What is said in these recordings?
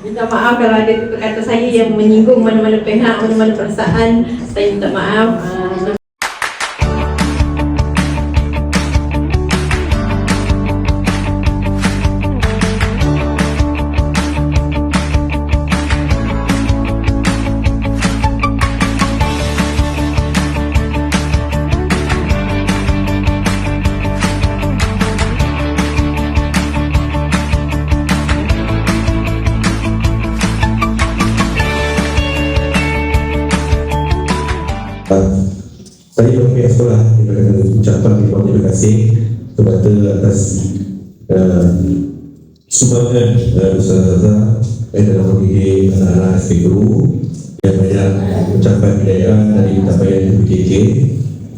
Minta maaf kalau ada kata saya yang menyinggung mana-mana pihak, mana-mana perasaan. Saya minta maaf. Saya dan pihak sekolah ucapkan terima kasih kepada atas sumbangan usaha-usaha dalam mendidik anak-anak SD guru yang banyak mencapai kejayaan dari capaian PKK.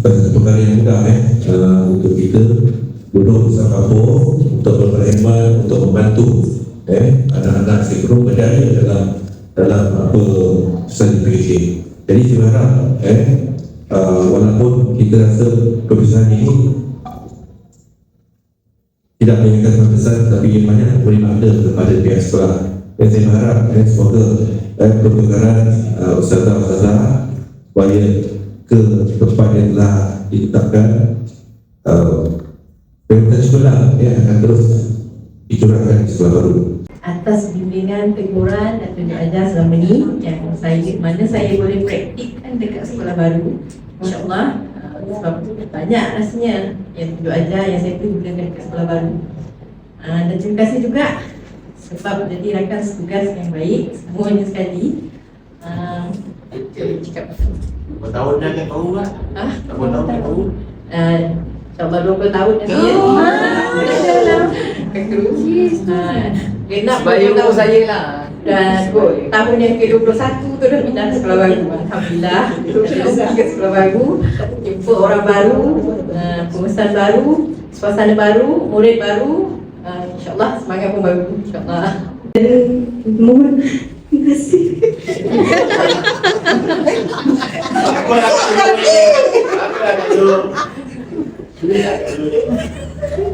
Satu perkara yang mudah untuk kita duduk bersama kampung untuk berkhidmat, untuk membantu anak-anak SD guru berjaya dalam apa pesan PKK. Jadi saya harap walaupun kita rasa keputusan ini tidak meningkatkan besar, tapi yang banyak boleh makna kepada pihak sekolah. Dan saya berharap semoga pertukaran ustazah-ustazah supaya ke tempat yang telah ditetapkan perintah sekolah akan terus dicurahkan di sekolah baru. Atas bimbingan, teguran dan tunjuk ajar selama ini yang mana saya boleh praktikkan dekat sekolah baru, insyaAllah. Sebab banyak rasanya yang tunjuk ajar yang saya gunakan dekat sekolah baru. Dan terima kasih juga sebab jadi rakan setugas yang baik semuanya sekali. Cakap berapa tahun dah tak tahu lah? Berapa tahun tak tahu? InsyaAllah 20 tahun dah genap tahun saya lah. Dan tahun yang ke-21 tu dah pindah ke sekolah baru. Alhamdulillah. Ke sekolah baru, jumpa orang baru, pengesan baru, suasana baru, murid baru. InsyaAllah semangat pun baru, insyaAllah. Mohon terima kasih.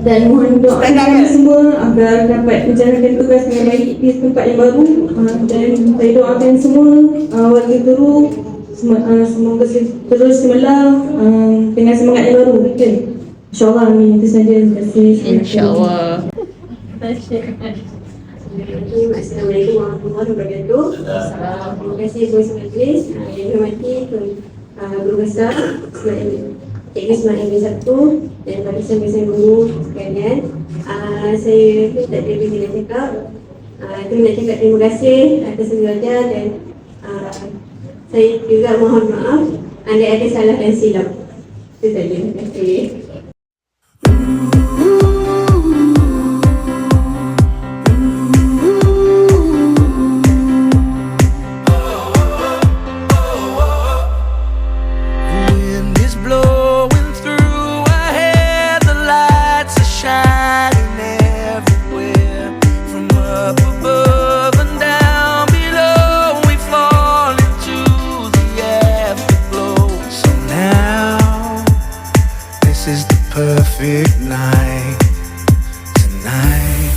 Dan mohon doa kami semua agar dapat menjalankan tugas dengan baik di tempat yang baru. Dan saya doakan semua warga Turu semoga terus cemerlang dengan semangat yang baru. InsyaAllah, amin. Itu saja. Terima kasih. InsyaAllah. Assalamualaikum warahmatullahi wabarakatuh. Terima kasih Guru Majlis yang dihormati Guru Besar Cikgu Ismail bin Sabtu dan barisan-barisan guru sekalian. Saya tak ada lebih nak cakap. Itu nak cakap terima kasih atas belajar dan saya juga mohon maaf andai ada salah dan silap. Itu saja. Terima kasih. This is the perfect night tonight.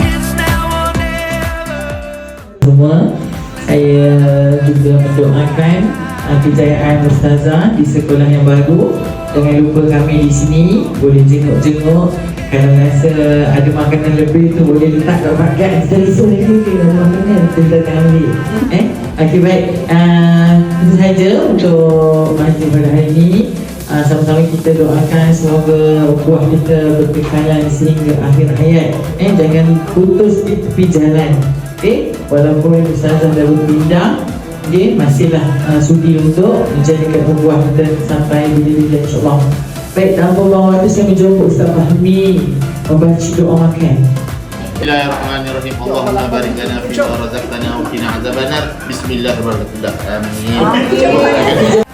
It's now or never. Semua, saya juga mendoakan kejayaan Ustazah di sekolah yang baru. Jangan lupa kami di sini boleh jenguk-jenguk. Kalau rasa ada makanan lebih tu boleh letak kat paket. Dari sore ni ada makanan kita akan ambil. Okey, baik. Itu saja untuk majlis pada hari ini. Sama-sama kita doakan semoga buah kita berkekalan sehingga akhir hayat. Jangan putus di tepi jalan. Walaupun Ustazah dah berpindah, dia masihlah sudi untuk menjadikan buah kita sampai bila-bila, insyaAllah. Baik, tanpa buang waktu saya menjemput Ustaz Fahmi membaca doa makan. Bismillahirrahmanirrahim. Allahumma barik lana fima razaqtana wa qina azabannar. Bismillahirrahmanirrahim. Amin.